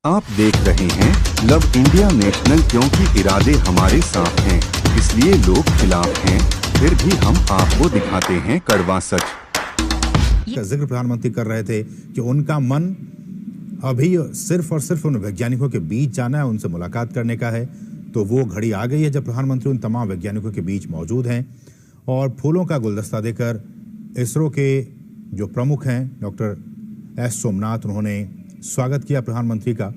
आप देख रहे हैं लव इंडिया नेशनल, क्योंकि इरादे हमारे साथ हैं, इसलिए लोग खिलाफ हैं, फिर भी हम आपको दिखाते हैं कड़वा सच। जिक्र प्रधानमंत्री कर रहे थे कि उनका मन अभी सिर्फ और सिर्फ उन वैज्ञानिकों के बीच जाना है, उनसे मुलाकात करने का है। तो वो घड़ी आ गई है जब प्रधानमंत्री उन तमाम वैज्ञानिकों के बीच मौजूद हैं और फूलों का गुलदस्ता देकर इसरो के जो प्रमुख हैं डॉक्टर एस सोमनाथ, उन्होंने स्वागत किया प्रधानमंत्री का।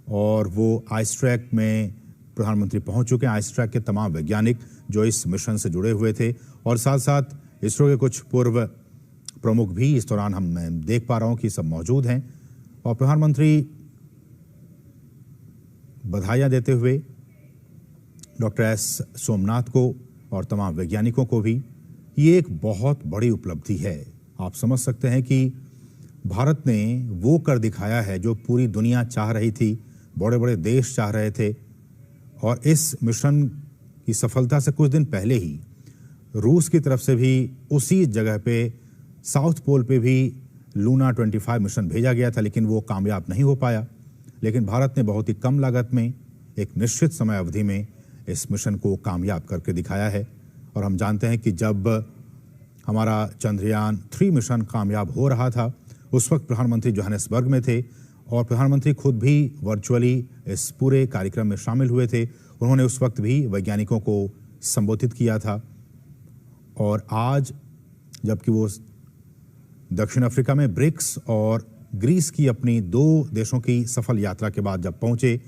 और वो आइसट्रैक में प्रधानमंत्री पहुंच चुके हैं। आइसट्रैक के तमाम वैज्ञानिक जो इस मिशन से जुड़े हुए थे और साथ साथ इसरो के कुछ पूर्व प्रमुख भी इस दौरान हम देख पा रहा हूं कि सब मौजूद हैं। और प्रधानमंत्री बधाइयां देते हुए डॉक्टर एस सोमनाथ को और तमाम वैज्ञानिकों को भी, ये एक बहुत बड़ी उपलब्धि है। आप समझ सकते हैं कि भारत ने वो कर दिखाया है जो पूरी दुनिया चाह रही थी, बड़े बड़े देश चाह रहे थे। और इस मिशन की सफलता से कुछ दिन पहले ही रूस की तरफ से भी उसी जगह पे साउथ पोल पे भी लूना 25 मिशन भेजा गया था, लेकिन वो कामयाब नहीं हो पाया। लेकिन भारत ने बहुत ही कम लागत में एक निश्चित समय अवधि में इस मिशन को कामयाब करके दिखाया है। और हम जानते हैं कि जब हमारा चंद्रयान 3 मिशन कामयाब हो रहा था, उस वक्त प्रधानमंत्री जोहानिसबर्ग में थे और प्रधानमंत्री खुद भी वर्चुअली इस पूरे कार्यक्रम में शामिल हुए थे। उन्होंने उस वक्त भी वैज्ञानिकों को संबोधित किया था। और आज जबकि वो दक्षिण अफ्रीका में ब्रिक्स और ग्रीस की अपनी 2 देशों की सफल यात्रा के बाद जब पहुंचे,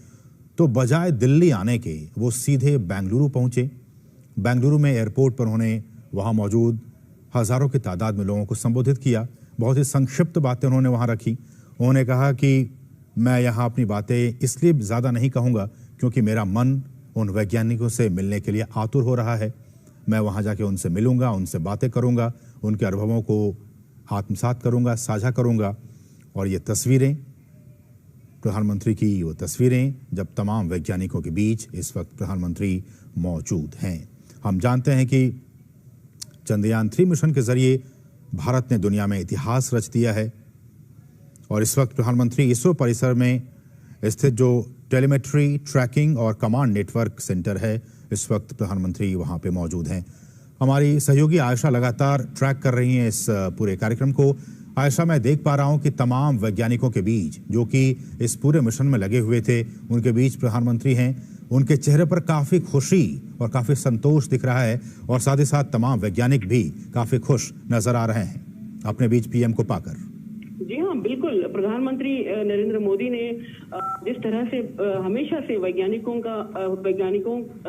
तो बजाय दिल्ली आने के वो सीधे बेंगलुरु पहुंचे। बेंगलुरु में एयरपोर्ट पर उन्होंने वहां मौजूद हजारों की तादाद में लोगों को संबोधित किया। बहुत ही संक्षिप्त बातें उन्होंने वहां रखी। उन्होंने कहा कि मैं यहाँ अपनी बातें इसलिए ज़्यादा नहीं कहूँगा क्योंकि मेरा मन उन वैज्ञानिकों से मिलने के लिए आतुर हो रहा है। मैं वहाँ जाके उनसे मिलूंगा, उनसे बातें करूँगा, उनके अनुभवों को आत्मसात करूँगा, साझा करूँगा। और ये तस्वीरें, प्रधानमंत्री की वो तस्वीरें जब तमाम वैज्ञानिकों के बीच इस वक्त प्रधानमंत्री मौजूद हैं। हम जानते हैं कि चंद्रयान 3 मिशन के जरिए भारत ने दुनिया में इतिहास रच दिया है। और इस वक्त प्रधानमंत्री इसरो परिसर में स्थित जो टेलीमेट्री, ट्रैकिंग और कमांड नेटवर्क सेंटर है, इस वक्त प्रधानमंत्री वहां पे मौजूद हैं। हमारी सहयोगी आयशा लगातार ट्रैक कर रही हैं इस पूरे कार्यक्रम को। आयशा, मैं देख पा रहा हूं कि तमाम वैज्ञानिकों के बीच जो कि इस पूरे मिशन में लगे हुए थे, उनके बीच प्रधानमंत्री हैं। उनके चेहरे पर काफी खुशी और काफी संतोष दिख रहा है और साथ ही साथ तमाम वैज्ञानिक भी काफी खुश नजर आ रहे हैं अपने बीच पीएम को पाकर। जी हाँ, बिल्कुल। प्रधानमंत्री नरेंद्र मोदी ने जिस तरह से हमेशा से वैज्ञानिकों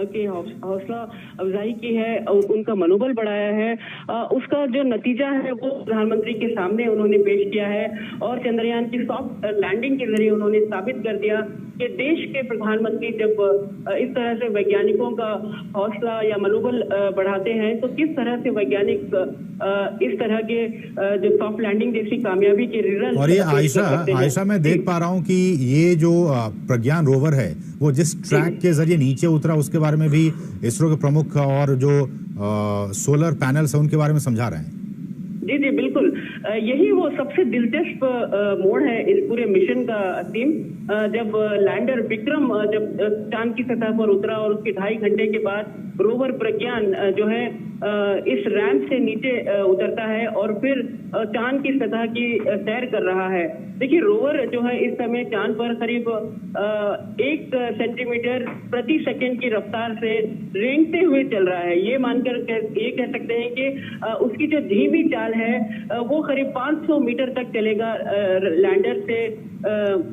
के हौसला अफजाई की है और उनका मनोबल बढ़ाया है, उसका जो नतीजा है वो प्रधानमंत्री के सामने उन्होंने पेश किया है। और चंद्रयान की सॉफ्ट लैंडिंग के जरिए उन्होंने साबित कर दिया कि देश के प्रधानमंत्री जब इस तरह से वैज्ञानिकों का हौसला या मनोबल बढ़ाते हैं, तो किस तरह से वैज्ञानिक इस तरह के जो सॉफ्ट लैंडिंग जैसी कामयाबी के रिजल्ट। और ये आयशा मैं देख पा रहा हूँ कि ये जो प्रज्ञान रोवर है वो जिस ट्रैक के जरिए नीचे उतरा, उसके बारे में भी इसरो के प्रमुख और जो सोलर पैनल्स है उनके बारे में समझा रहे हैं। जी जी, बिल्कुल। यही वो सबसे दिलचस्प मोड़ है इस पूरे मिशन का थीम। जब लैंडर विक्रम जब चांद की सतह पर उतरा और उसके 2.5 घंटे के बाद रोवर प्रज्ञान जो है इस रैंप से नीचे उतरता है और फिर चांद की सतह की सैर कर रहा है। देखिए, रोवर जो है इस समय चांद पर करीब 1 सेंटीमीटर प्रति सेकंड की रफ्तार से रेंगते हुए चल रहा है। ये मानकर ये कह सकते हैं कि उसकी जो धीमी चाल है वो करीब 500 मीटर तक चलेगा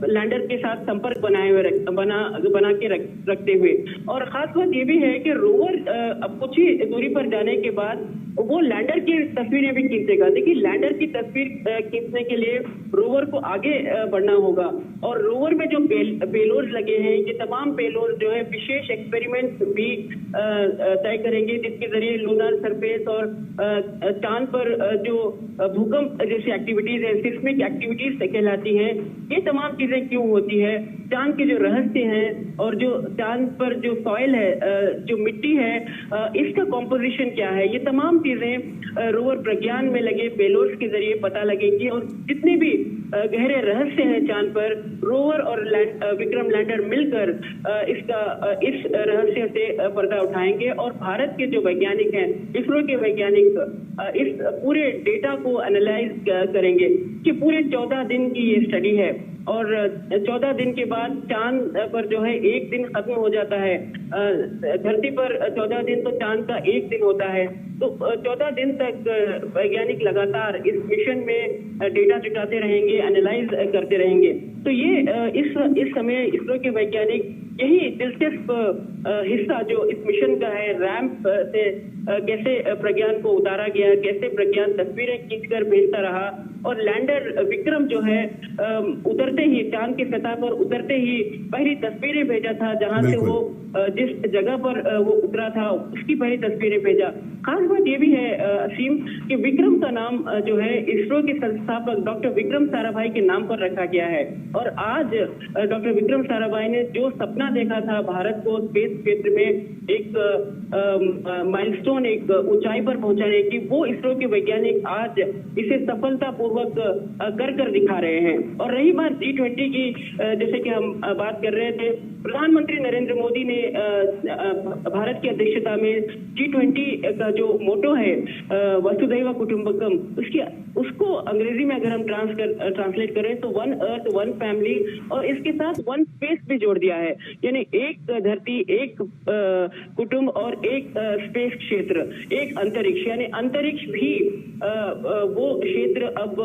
लैंडर के साथ संपर्क बना के रखते हुए। और खास बात ये भी है कि रोवर अब कुछ ही दूरी पर जाने के बाद वो लैंडर की तस्वीरें भी खींचेगा। देखिए, लैंडर की तस्वीर खींचने के लिए रोवर को आगे बढ़ना होगा और रोवर में जो पेलोड लगे हैं, ये तमाम पेलोड जो है विशेष एक्सपेरिमेंट भी तय करेंगे, जिसके जरिए लूनर सरफेस और चांद पर जो भूकंप जैसी एक्टिविटीज है, सिस्मिक एक्टिविटीज कहलाती हैं, ये तमाम चीजें क्यों होती है, चांद के जो रहस्य हैं और जो चांद पर जो सॉइल है, जो मिट्टी है, इसका कॉम्पोजिशन क्या है, ये तमाम चीजें रोवर प्रज्ञान में लगे पेलोड इसके जरिए पता लगेंगी और जितने भी गहरे रहस्य हैं चांद पर, रोवर और विक्रम लैंडर मिलकर इस रहस्य से पर्दा उठाएंगे और भारत के जो वैज्ञानिक हैं, इसरो के वैज्ञानिक इस पूरे डेटा को एनालाइज करेंगे कि पूरे 14 दिन की ये स्टडी है और 14 दिन के बाद चांद पर जो है एक दिन खत्म हो जाता है। धरती पर 14 दिन तो चांद का एक दिन होता है। तो 14 दिन तक वैज्ञानिक लगातार इस मिशन में डेटा जुटाते रहेंगे, एनालाइज करते रहेंगे। तो ये इस समय इसरो के वैज्ञानिक यही दिलचस्प हिस्सा जो इस मिशन का है, रैंप से कैसे प्रज्ञान को उतारा गया, कैसे प्रज्ञान तस्वीरें खींचकर भेजता रहा और लैंडर विक्रम जो है उतरते ही चांद की सतह पर उतरते ही पहली तस्वीरें भेजा था, जहां से वो जिस जगह पर वो उतरा था उसकी पहली तस्वीरें भेजा। खास बात ये भी है असीम कि विक्रम का नाम जो है इसरो के संस्थापक डॉक्टर विक्रम साराभाई के नाम पर रखा गया है और आज डॉक्टर विक्रम साराभाई ने जो सपना देखा था भारत को स्पेस क्षेत्र में एक माइलस्टोन, एक ऊंचाई पर पहुंचाने की, वो इसरो के वैज्ञानिक आज इसे सफलतापूर्वक कर दिखा रहे हैं। और रही बात G20 की, जैसे कि हम बात कर रहे थे, प्रधानमंत्री नरेंद्र मोदी ने भारत की अध्यक्षता में G20 का जो मोटो है वसुधैव कुटुंबकम, उसको अंग्रेजी में अगर हम ट्रांसलेट करें तो वन अर्थ वन फैमिली और इसके साथ वन स्पेस भी जोड़ दिया है, यानी एक धरती, एक कुटुंब और एक स्पेस क्षेत्र, एक अंतरिक्ष, यानी अंतरिक्ष भी वो क्षेत्र अब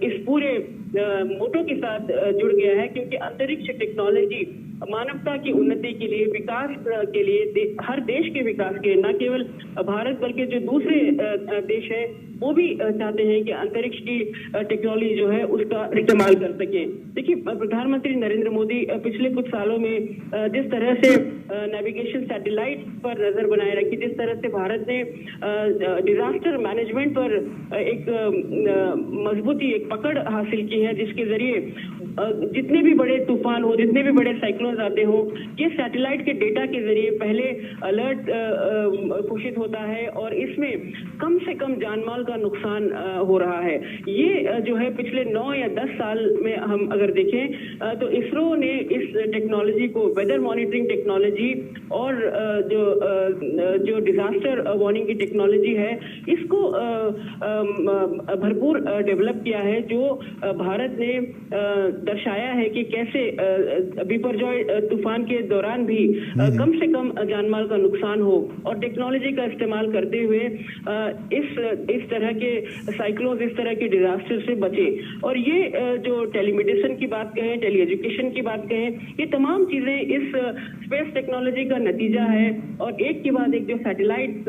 इस पूरे मोटो के साथ जुड़ गया है, क्योंकि अंतरिक्ष टेक्नोलॉजी मानवता की उन्नति के लिए, विकास के लिए, हर देश के विकास के, न केवल भारत बल्कि जो दूसरे देश हैं वो भी चाहते हैं कि अंतरिक्ष की टेक्नोलॉजी जो है उसका इस्तेमाल कर सके। देखिए, प्रधानमंत्री नरेंद्र मोदी पिछले कुछ सालों में जिस तरह से नेविगेशन सैटेलाइट पर नजर बनाए रखी, जिस तरह से भारत ने डिजास्टर मैनेजमेंट पर एक मजबूती, एक पकड़ हासिल की है, जिसके जरिए जितने भी बड़े तूफान हो, जितने भी बड़े साइक्लोन आते हो, ये सैटेलाइट के डेटा के जरिए पहले अलर्ट घोषित होता है और इसमें कम से कम जानमाल का नुकसान हो रहा है। ये जो है पिछले 9 या 10 साल में हम अगर देखें तो इसरो ने इस टेक्नोलॉजी को, वेदर मॉनिटरिंग टेक्नोलॉजी और जो डिजास्टर वार्निंग की टेक्नोलॉजी है, इसको भरपूर डेवलप किया है, जो भारत ने दर्शाया है कि कैसे बिपरजॉय तूफान के दौरान भी कम से कम जानमाल का नुकसान हो और टेक्नोलॉजी का इस्तेमाल करते हुए इस तरह के साइक्लोन, इस तरह के डिजास्टर से बचे। और ये जो टेलीमेडिसिन की बात कहें, टेली एजुकेशन की बात कहें, ये तमाम चीजें इस स्पेस टेक्नोलॉजी का नतीजा है और एक के बाद एक जो सैटेलाइट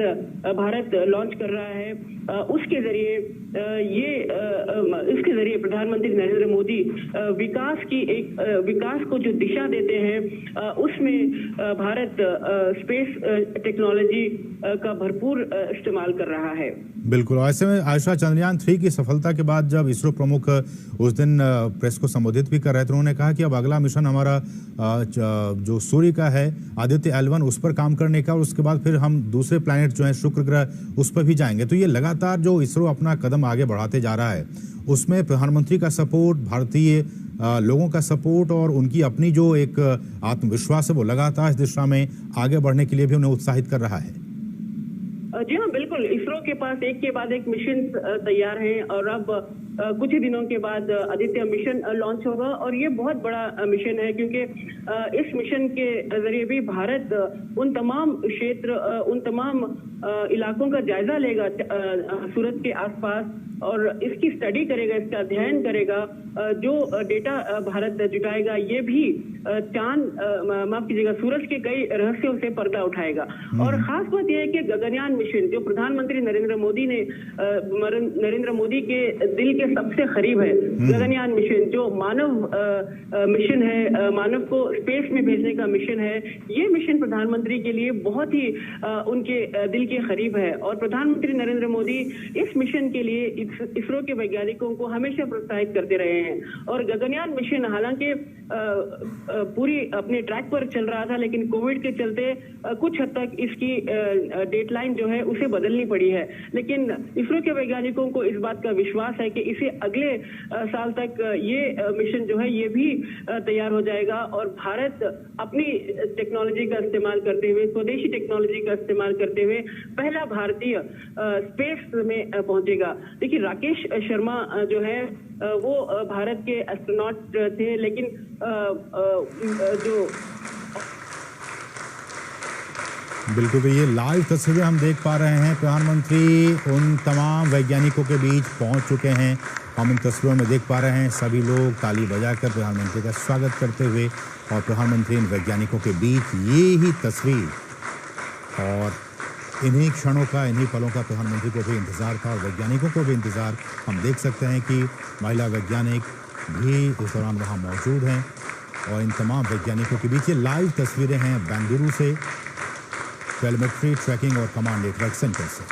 भारत लॉन्च कर रहा है उसके जरिए प्रधानमंत्री नरेंद्र मोदी विकास को जो दिशा देते हैं उसमें भारत स्पेस टेक्नोलॉजी का भरपूर इस्तेमाल कर रहा है। बिल्कुल। ऐसे में आयशा, चंद्रयान 3 की सफलता के बाद जब इसरो प्रमुख उस दिन प्रेस को संबोधित भी कर रहे थे, उन्होंने कहा कि अब अगला मिशन हमारा जो सूर्य का है आदित्य L1 उस पर काम करने का, और उसके बाद फिर हम दूसरे प्लैनेट जो है शुक्र ग्रह उस पर भी जाएंगे। तो ये लगातार जो इसरो अपना कदम आगे बढ़ाते जा रहा है, उसमें प्रधानमंत्री का सपोर्ट, भारतीय लोगों का सपोर्ट और उनकी अपनी जो एक आत्मविश्वास है वो लगातार इस दिशा में आगे बढ़ने के लिए भी उन्हें उत्साहित कर रहा है। जी हाँ, बिल्कुल। इसरो के पास एक के बाद एक मिशन तैयार हैं और अब कुछ ही दिनों के बाद आदित्य मिशन लॉन्च होगा और ये बहुत बड़ा मिशन है, क्योंकि इस मिशन के जरिए भी भारत उन तमाम क्षेत्र, उन तमाम इलाकों का जायजा लेगा सूरज के आसपास और इसकी स्टडी करेगा, इसका अध्ययन करेगा। जो डेटा भारत जुटाएगा ये भी माफ कीजिएगा, सूरज के कई रहस्यों से पर्दा उठाएगा। और खास बात यह है कि गगनयान मिशन जो प्रधानमंत्री नरेंद्र मोदी के दिल के सबसे करीब है, गगनयान मिशन जो मानव मिशन है, मानव को स्पेस में भेजने का मिशन है, ये मिशन प्रधानमंत्री के लिए बहुत ही उनके दिल के करीब है। और प्रधानमंत्री नरेंद्र मोदी इस मिशन के लिए इसरो के वैज्ञानिकों को हमेशा प्रोत्साहित करते रहे हैं। और गगनयान मिशन हालांकि पूरी अपने ट्रैक पर चल रहा था, लेकिन कोविड के चलते कुछ हद तक इसकी डेडलाइन जो है उसे बदलनी पड़ी है। लेकिन इसरो के वैज्ञानिकों को इस बात का विश्वास है कि इसे अगले साल तक ये मिशन जो है ये भी तैयार हो जाएगा और भारत अपनी टेक्नोलॉजी का इस्तेमाल करते हुए, स्वदेशी टेक्नोलॉजी का इस्तेमाल करते हुए पहला भारतीय स्पेस में पहुंचेगा। देखिए, राकेश शर्मा जो है वो भारत के एस्ट्रोनॉट थे, लेकिन जो बिल्कुल, ये लाइव तस्वीरें हम देख पा रहे हैं। प्रधानमंत्री उन तमाम वैज्ञानिकों के बीच पहुंच चुके हैं। हम इन तस्वीरों में देख पा रहे हैं सभी लोग ताली बजाकर प्रधानमंत्री का स्वागत करते हुए, और प्रधानमंत्री इन वैज्ञानिकों के बीच ये ही तस्वीर और इन्हीं क्षणों का, इन्हीं पलों का प्रधानमंत्री को भी इंतजार था और वैज्ञानिकों को भी इंतजार। हम देख सकते हैं कि महिला वैज्ञानिक भी इस दौरान वहाँ मौजूद हैं और इन तमाम वैज्ञानिकों के बीच ये लाइव तस्वीरें हैं बेंगलुरु से, टेलीमेट्री ट्रैकिंग और कमांड नेटवर्क सेंटर से।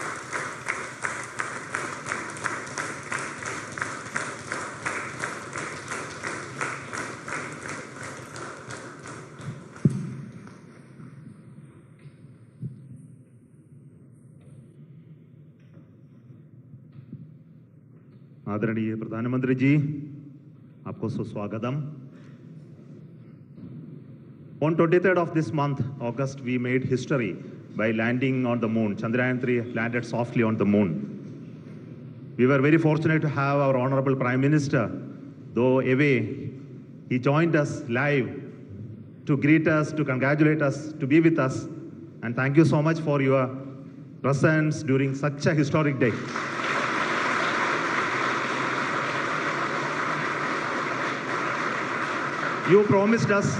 आदरणीय प्रधानमंत्री जी, आपको सुस्वागतम। On 23rd of this month, August, we made history by landing on the moon. Chandrayaan-3 landed softly on the moon. We were very fortunate to have our Honorable Prime Minister, though away, he joined us live to greet us, to congratulate us, to be with us. And thank you so much for your presence during such a historic day. You promised us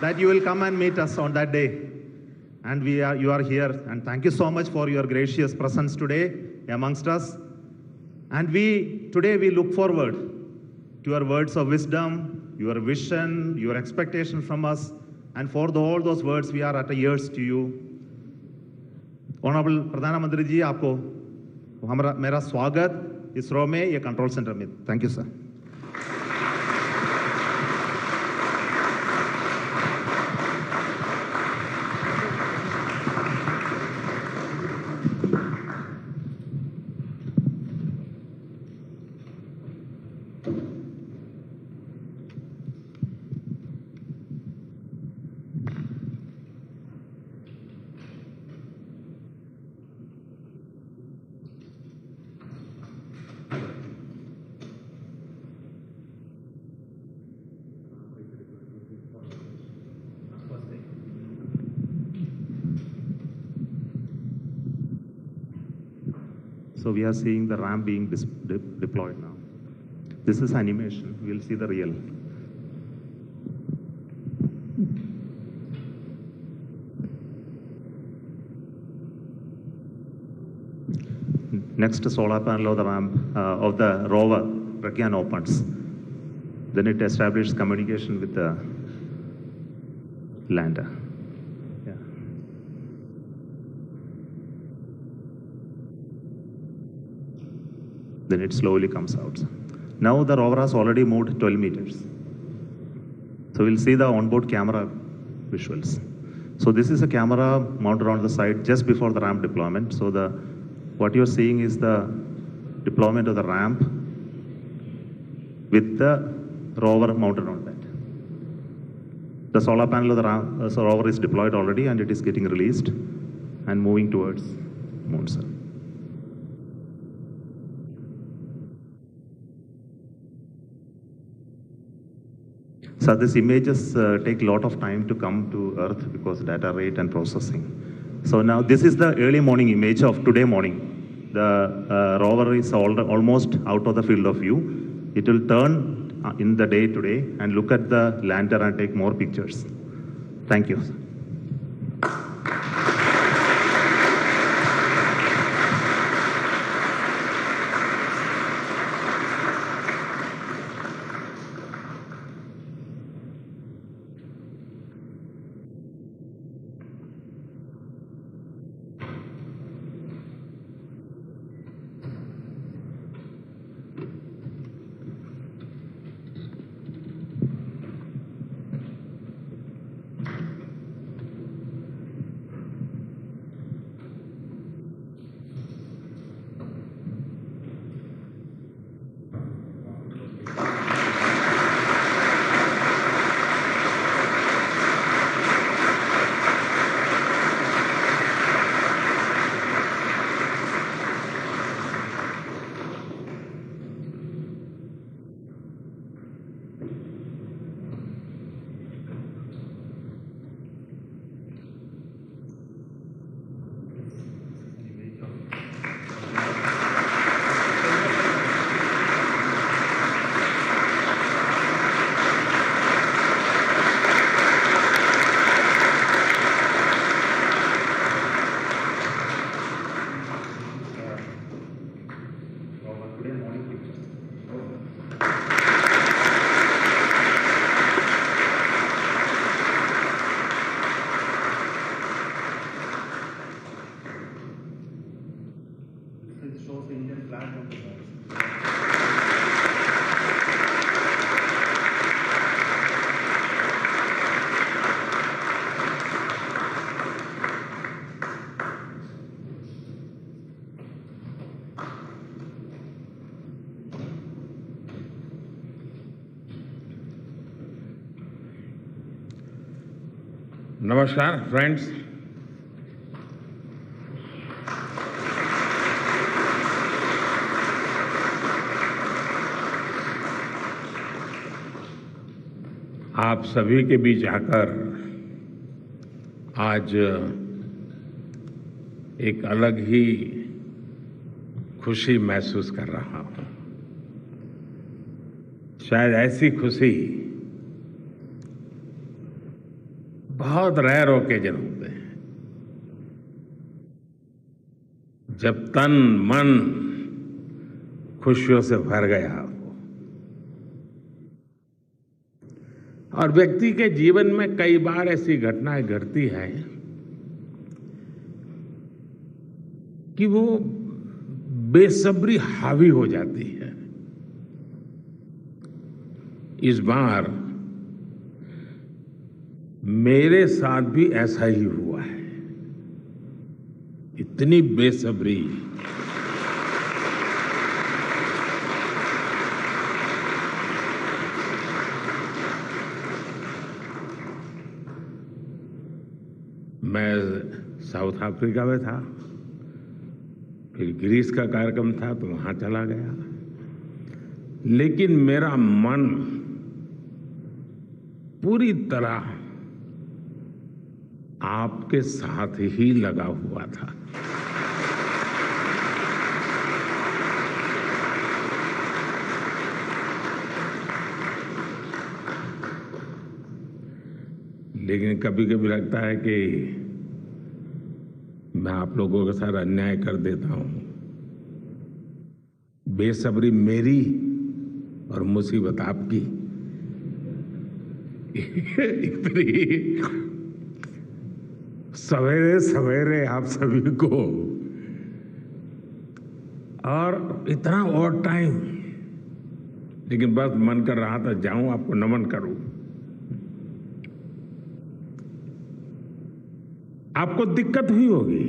that you will come and meet us on that day, and you are here, and thank you so much for your gracious presence today amongst us. And today we look forward to your words of wisdom, your vision, your expectation from us, and for all those words we are at ears to you. Honorable प्रधानमंत्री जी, आपको मेरा स्वागत इसरो में, ये control centre में। Thank you sir. So we are seeing the ramp being deployed now. This is animation. We'll see the real. Next solar panel of the ramp of the rover Pragyan opens. Then it establishes communication with the lander. Then it slowly comes out. Now the rover has already moved 12 meters. So we'll see the onboard camera visuals. So this is a camera mounted on the side just before the ramp deployment. So what you're seeing is the deployment of the ramp with the rover mounted on that. The solar panel of the rover is deployed already, and it is getting released and moving towards moon, sir. So these images take a lot of time to come to Earth because data rate and processing. So now this is the early morning image of today morning. The rover is almost out of the field of view. It will turn in the day today and look at the lander and take more pictures. Thank you. नमस्कार friends. आप सभी के बीच आकर आज एक अलग ही खुशी महसूस कर रहा हूं। शायद ऐसी खुशी बहुत रेयर ओकेजन होते हैं जब तन मन खुशियों से भर गया हो। और व्यक्ति के जीवन में कई बार ऐसी घटनाएं घटती हैं कि वो बेसब्री हावी हो जाती है। इस बार मेरे साथ भी ऐसा ही हुआ है। इतनी बेसब्री, मैं साउथ अफ्रीका में था, फिर ग्रीस का कार्यक्रम था तो वहां चला गया, लेकिन मेरा मन पूरी तरह आपके साथ ही लगा हुआ था। लेकिन कभी कभी लगता है कि मैं आप लोगों के साथ अन्याय कर देता हूं। बेसब्री मेरी और मुसीबत आपकी। इतनी सवेरे सवेरे आप सभी को और इतना और टाइम, लेकिन बस मन कर रहा था जाऊं आपको नमन करूं। आपको दिक्कत हुई होगी,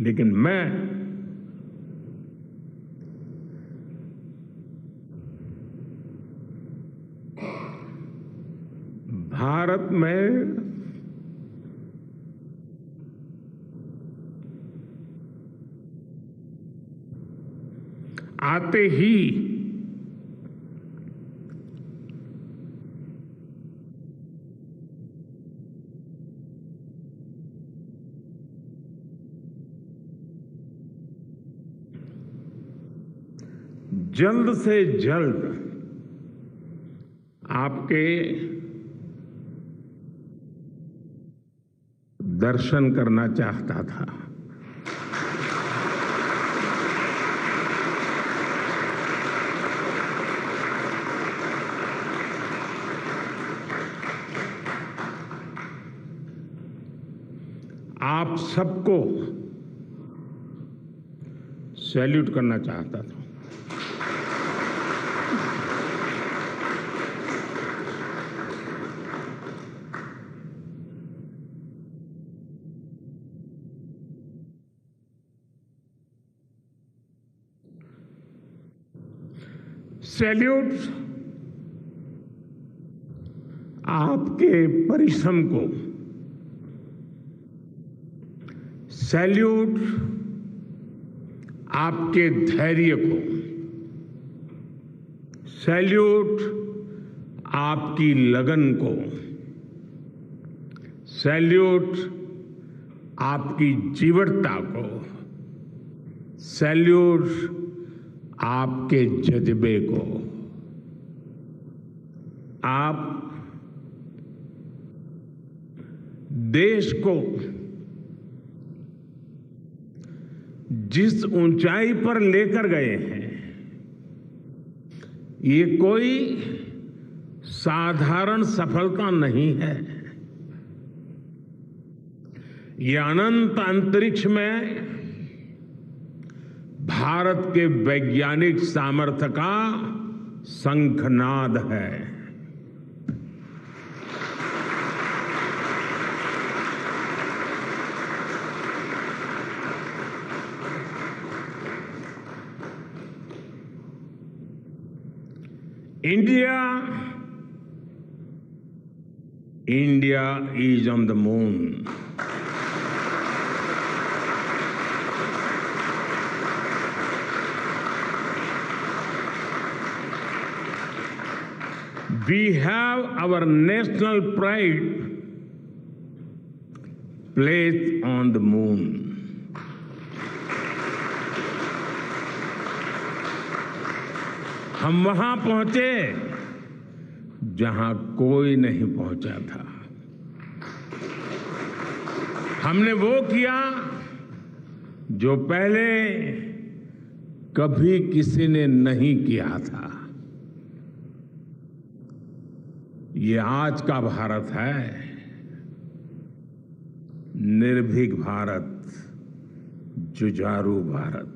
लेकिन मैं भारत में आते ही जल्द से जल्द आपके दर्शन करना चाहता था। आप सबको सैल्यूट करना चाहता था। सैल्यूट आपके परिश्रम को, सैल्यूट आपके धैर्य को, सैल्यूट आपकी लगन को, सैल्यूट आपकी जीवटता को, सैल्यूट आपके जज्बे को। आप देश को जिस ऊंचाई पर लेकर गए हैं, ये कोई साधारण सफलता नहीं है। ये अनंत अंतरिक्ष में भारत के वैज्ञानिक सामर्थ्य का शंखनाद है। India India is on the moon. We have our national pride placed on the moon. हम वहां पहुंचे जहां कोई नहीं पहुंचा था। हमने वो किया जो पहले कभी किसी ने नहीं किया था। ये आज का भारत है, निर्भीक भारत, जुझारू भारत।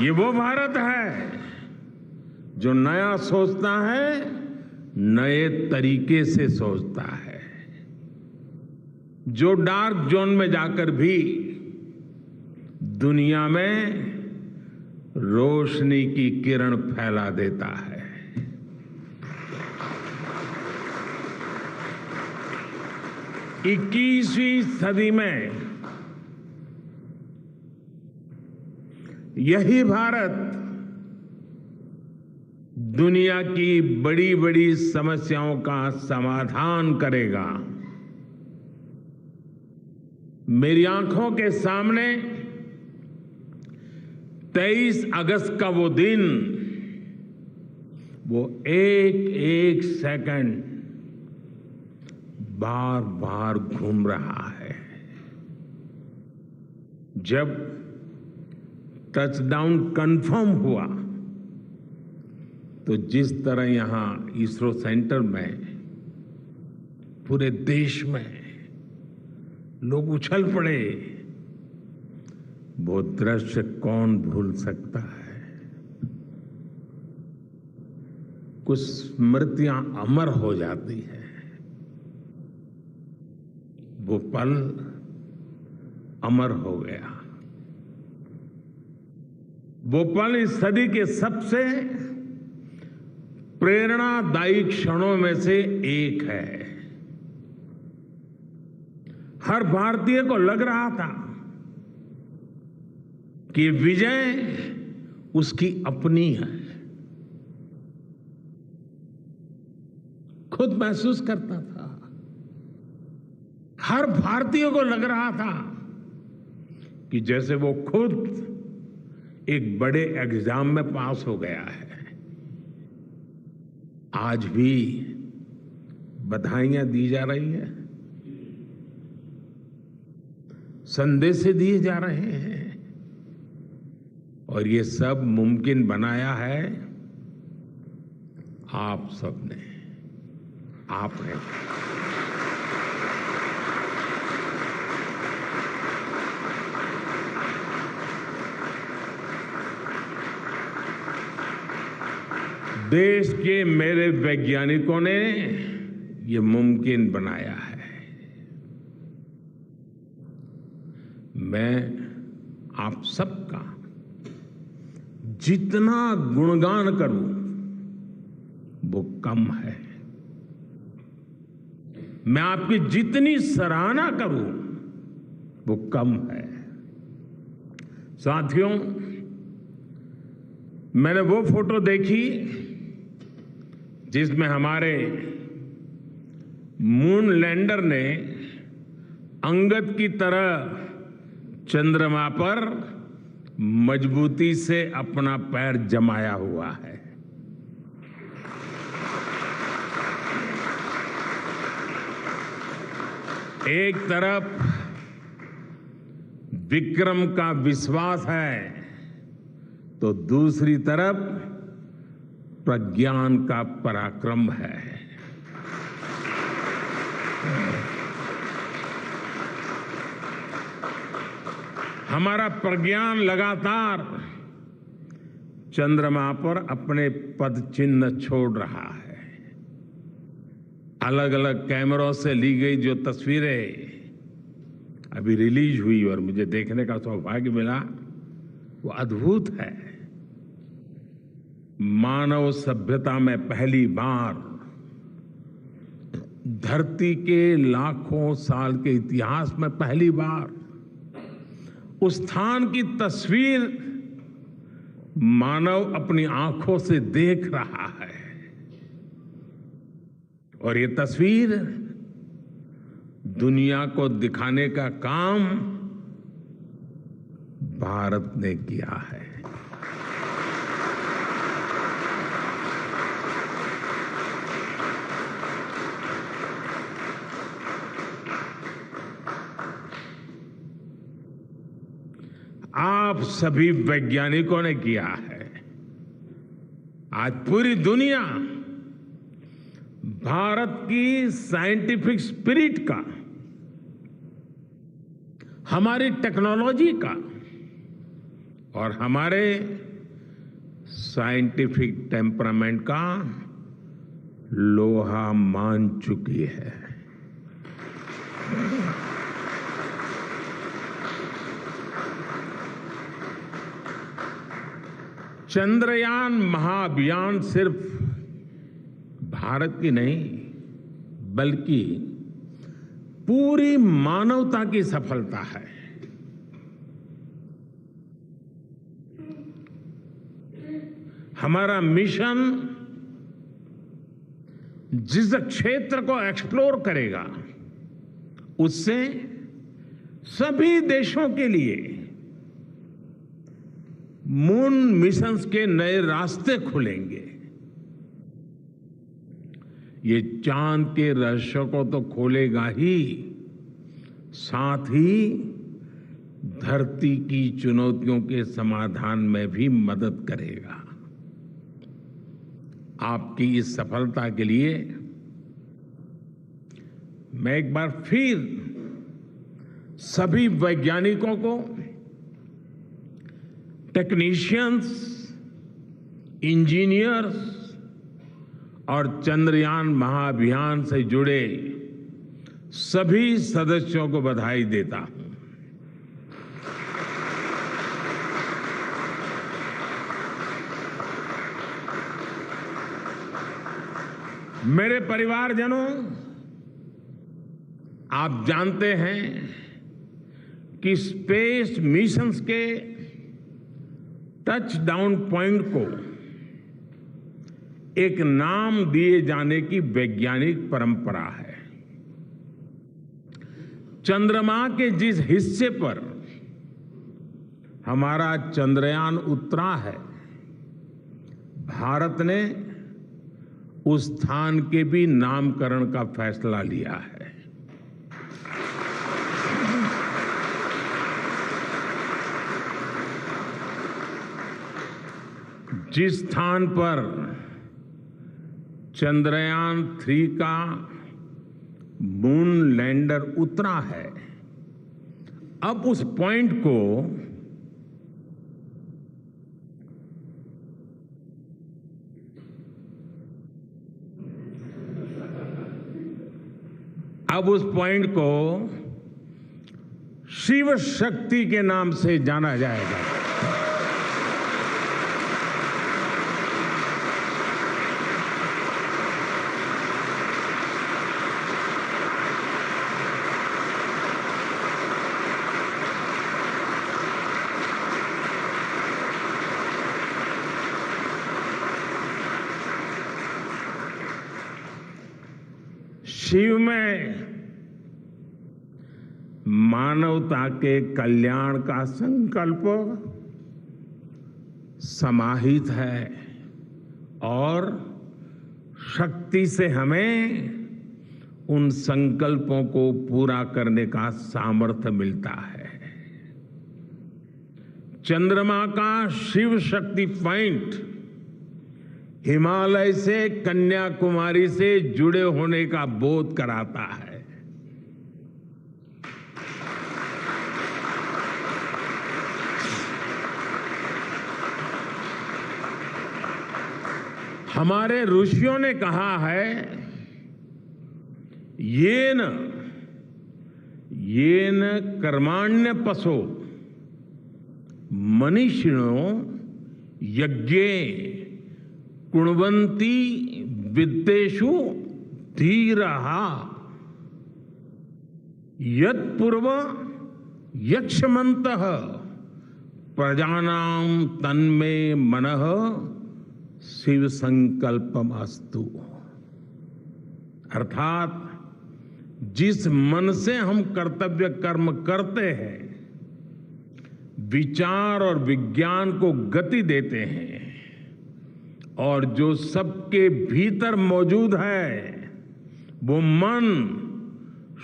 ये वो भारत है जो नया सोचता है, नए तरीके से सोचता है, जो डार्क जोन में जाकर भी दुनिया में रोशनी की किरण फैला देता है। 21वीं सदी में यही भारत दुनिया की बड़ी बड़ी समस्याओं का समाधान करेगा। मेरी आंखों के सामने 23 अगस्त का वो दिन, वो एक एक सेकंड बार बार घूम रहा है। जब टचडाउन कंफर्म हुआ तो जिस तरह यहां इसरो सेंटर में पूरे देश में लोग उछल पड़े, वो दृश्य कौन भूल सकता है। कुछ स्मृतियां अमर हो जाती हैं। वो पल अमर हो गया। वो पल इस सदी के सबसे प्रेरणादायी क्षणों में से एक है। हर भारतीय को लग रहा था कि विजय उसकी अपनी है। खुद महसूस करता था। हर भारतीय को लग रहा था कि जैसे वो खुद एक बड़े एग्जाम में पास हो गया है। आज भी बधाइयां दी जा रही हैं, संदेश दिए जा रहे हैं, और ये सब मुमकिन बनाया है आप सबने, आपने। देश के मेरे वैज्ञानिकों ने ये मुमकिन बनाया है। मैं आप सबका जितना गुणगान करूं वो कम है। मैं आपकी जितनी सराहना करूं वो कम है। साथियों, मैंने वो फोटो देखी जिसमें हमारे मून लैंडर ने अंगद की तरह चंद्रमा पर मजबूती से अपना पैर जमाया हुआ है। एक तरफ विक्रम का विश्वास है तो दूसरी तरफ प्रज्ञान का पराक्रम है। हमारा प्रज्ञान लगातार चंद्रमा पर अपने पद चिन्ह छोड़ रहा है। अलग अलग कैमरों से ली गई जो तस्वीरें अभी रिलीज हुई और मुझे देखने का सौभाग्य मिला, वो अद्भुत है। मानव सभ्यता में पहली बार धरती के लाखों साल के इतिहास में पहली बार उस स्थान की तस्वीर मानव अपनी आंखों से देख रहा है। और ये तस्वीर दुनिया को दिखाने का काम भारत ने किया है। आप सभी वैज्ञानिकों ने किया है। आज पूरी दुनिया भारत की साइंटिफिक स्पिरिट का, हमारी टेक्नोलॉजी का और हमारे साइंटिफिक टेम्परामेंट का लोहा मान चुकी है। चंद्रयान महाअभियान सिर्फ भारत की नहीं बल्कि पूरी मानवता की सफलता है। हमारा मिशन जिस क्षेत्र को एक्सप्लोर करेगा उससे सभी देशों के लिए मून मिशंस के नए रास्ते खुलेंगे। ये चांद के रहस्य को तो खोलेगा ही, साथ ही धरती की चुनौतियों के समाधान में भी मदद करेगा। आपकी इस सफलता के लिए मैं एक बार फिर सभी वैज्ञानिकों को, टेक्नीशियंस, इंजीनियर्स और चंद्रयान महाअभियान से जुड़े सभी सदस्यों को बधाई देता हूं। मेरे परिवारजनों, आप जानते हैं कि स्पेस मिशंस के टच डाउन पॉइंट को एक नाम दिए जाने की वैज्ञानिक परंपरा है। चंद्रमा के जिस हिस्से पर हमारा चंद्रयान उतरा है, भारत ने उस स्थान के भी नामकरण का फैसला लिया है। जिस स्थान पर चंद्रयान 3 का मून लैंडर उतरा है, अब उस पॉइंट को शिव शक्ति के नाम से जाना जाएगा। शिव में मानवता के कल्याण का संकल्प समाहित है और शक्ति से हमें उन संकल्पों को पूरा करने का सामर्थ्य मिलता है। चंद्रमा का शिव शक्ति पॉइंट हिमालय से कन्याकुमारी से जुड़े होने का बोध कराता है। हमारे ऋषियों ने कहा है, येन कर्माण्य पशो मनीषिणो यज्ञे कुण्वन्ति वित्तेषु धीरः यत्पूर्व यक्ष्मन्तः प्रजानां तन्मे मनः शिव संकल्पमस्तु। अर्थात जिस मन से हम कर्तव्य कर्म करते हैं, विचार और विज्ञान को गति देते हैं, और जो सबके भीतर मौजूद है, वो मन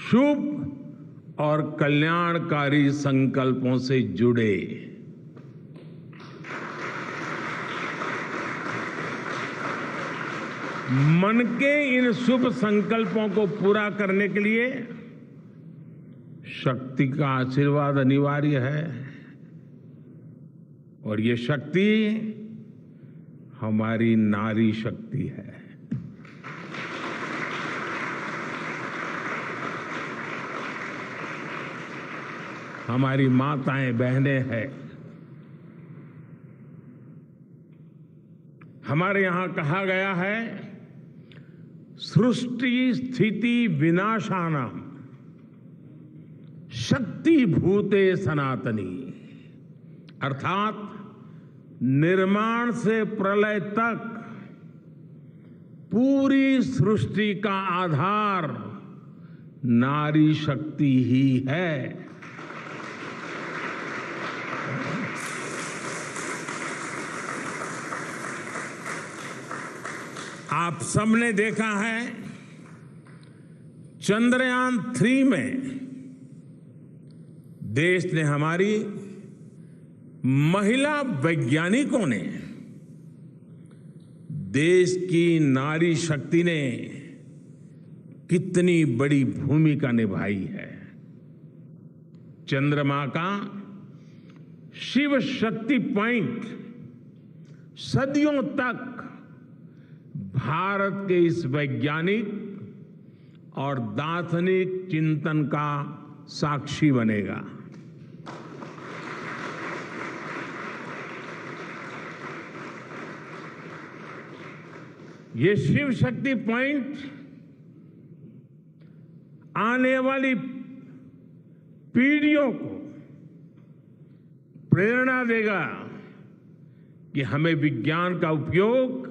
शुभ और कल्याणकारी संकल्पों से जुड़े। मन के इन शुभ संकल्पों को पूरा करने के लिए शक्ति का आशीर्वाद अनिवार्य है, और ये शक्ति हमारी नारी शक्ति है। हमारी माताएं बहनें हैं। हमारे यहां कहा गया है, सृष्टि स्थिति विनाशानां शक्ति भूते सनातनी। अर्थात निर्माण से प्रलय तक पूरी सृष्टि का आधार नारी शक्ति ही है। आप सबने देखा है, चंद्रयान 3 में देश ने, हमारी महिला वैज्ञानिकों ने, देश की नारी शक्ति ने कितनी बड़ी भूमिका निभाई है। चंद्रमा का शिव शक्ति पॉइंट सदियों तक भारत के इस वैज्ञानिक और दार्शनिक चिंतन का साक्षी बनेगा। ये शिव शक्ति पॉइंट आने वाली पीढ़ियों को प्रेरणा देगा कि हमें विज्ञान का उपयोग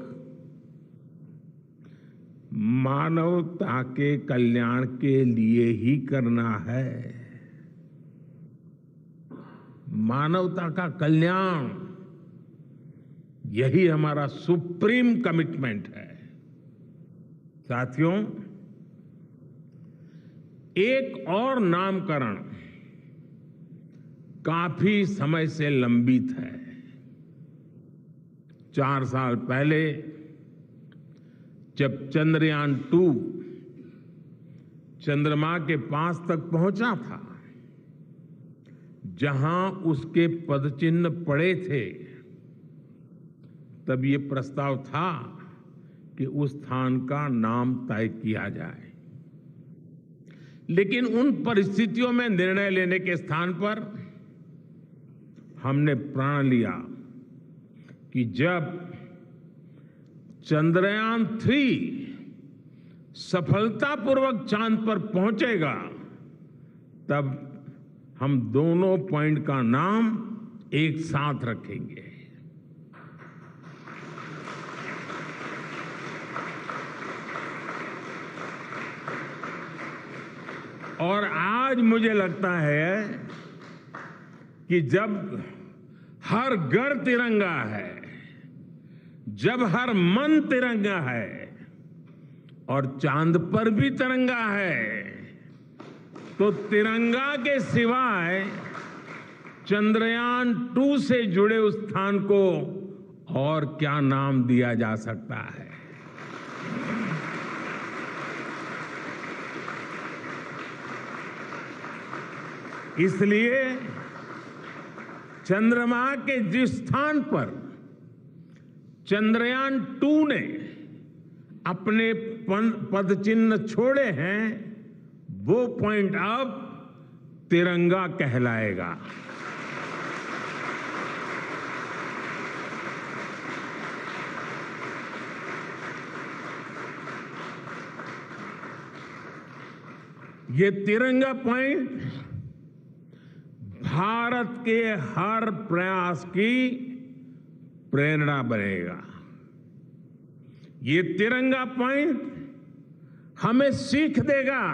मानवता के कल्याण के लिए ही करना है। मानवता का कल्याण, यही हमारा सुप्रीम कमिटमेंट है। साथियों, एक और नामकरण काफी समय से लंबित है। 4 साल पहले जब चंद्रयान 2 चंद्रमा के पास तक पहुंचा था, जहां उसके पदचिन्ह पड़े थे, तब ये प्रस्ताव था कि उस स्थान का नाम तय किया जाए। लेकिन उन परिस्थितियों में निर्णय लेने के स्थान पर हमने प्रण लिया कि जब चंद्रयान 3 सफलतापूर्वक चांद पर पहुंचेगा, तब हम दोनों पॉइंट का नाम एक साथ रखेंगे। और आज मुझे लगता है कि जब हर घर तिरंगा है, जब हर मन तिरंगा है और चांद पर भी तिरंगा है, तो तिरंगा के सिवाय चंद्रयान 2 से जुड़े उस स्थान को और क्या नाम दिया जा सकता है। इसलिए चंद्रमा के जिस स्थान पर चंद्रयान 2 ने अपने पदचिन्ह छोड़े हैं, वो पॉइंट अब तिरंगा कहलाएगा। ये तिरंगा पॉइंट भारत के हर प्रयास की प्रेरणा बनेगा। ये तिरंगा पॉइंट हमें सीख देगा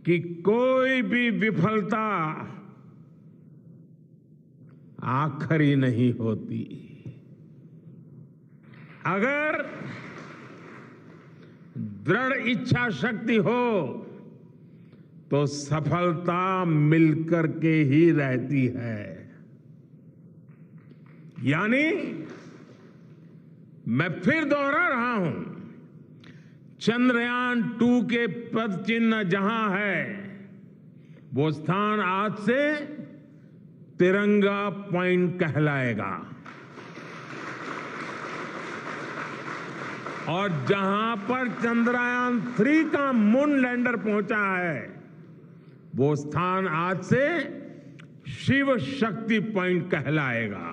कि कोई भी विफलता आखिरी नहीं होती। अगर दृढ़ इच्छा शक्ति हो तो सफलता मिलकर के ही रहती है। यानी मैं फिर दोहरा रहा हूं, चंद्रयान 2 के पद चिन्ह जहां है वो स्थान आज से तिरंगा पॉइंट कहलाएगा। और जहां पर चंद्रयान 3 का मून लैंडर पहुंचा है वो स्थान आज से शिव शक्ति पॉइंट कहलाएगा।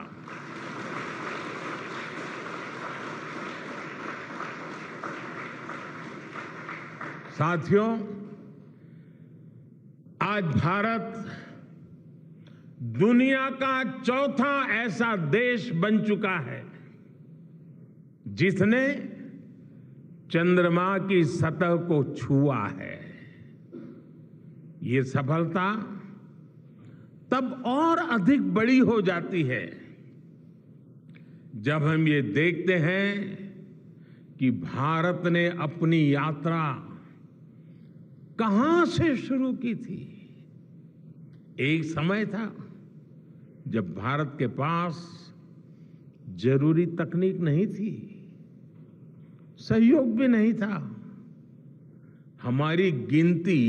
साथियों, आज भारत दुनिया का चौथा ऐसा देश बन चुका है जिसने चंद्रमा की सतह को छुआ है। ये सफलता तब और अधिक बड़ी हो जाती है जब हम ये देखते हैं कि भारत ने अपनी यात्रा कहां से शुरू की थी। एक समय था जब भारत के पास जरूरी तकनीक नहीं थी, सहयोग भी नहीं था। हमारी गिनती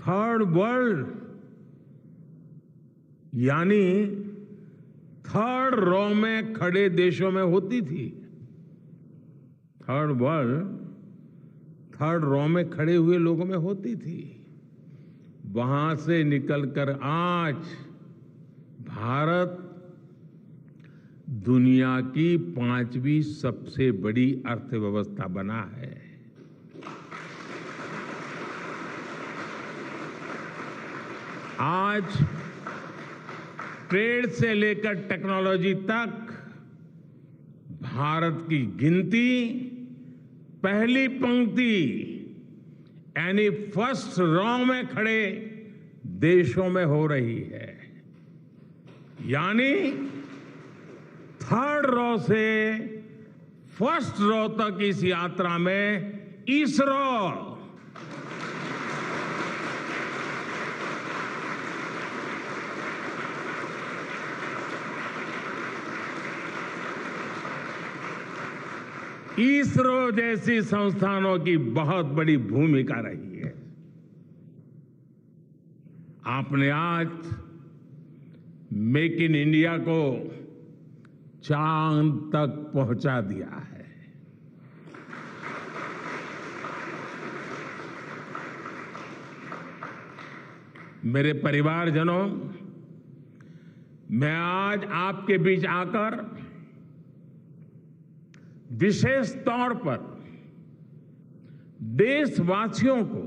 थर्ड वर्ल्ड यानी थर्ड रॉ में खड़े देशों में होती थी। थर्ड वर्ल्ड थर्ड रॉ में खड़े हुए लोगों में होती थी। वहां से निकलकर आज भारत दुनिया की 5वीं सबसे बड़ी अर्थव्यवस्था बना है। आज ट्रेड से लेकर टेक्नोलॉजी तक भारत की गिनती पहली पंक्ति यानी फर्स्ट रॉ में खड़े देशों में हो रही है। यानी थर्ड रॉ से फर्स्ट रॉ तक इस यात्रा में इसरो इसरो जैसी संस्थानों की बहुत बड़ी भूमिका रही है। आपने आज मेक इन इंडिया को चांद तक पहुंचा दिया है। मेरे परिवारजनों, मैं आज आपके बीच आकर विशेष तौर पर देशवासियों को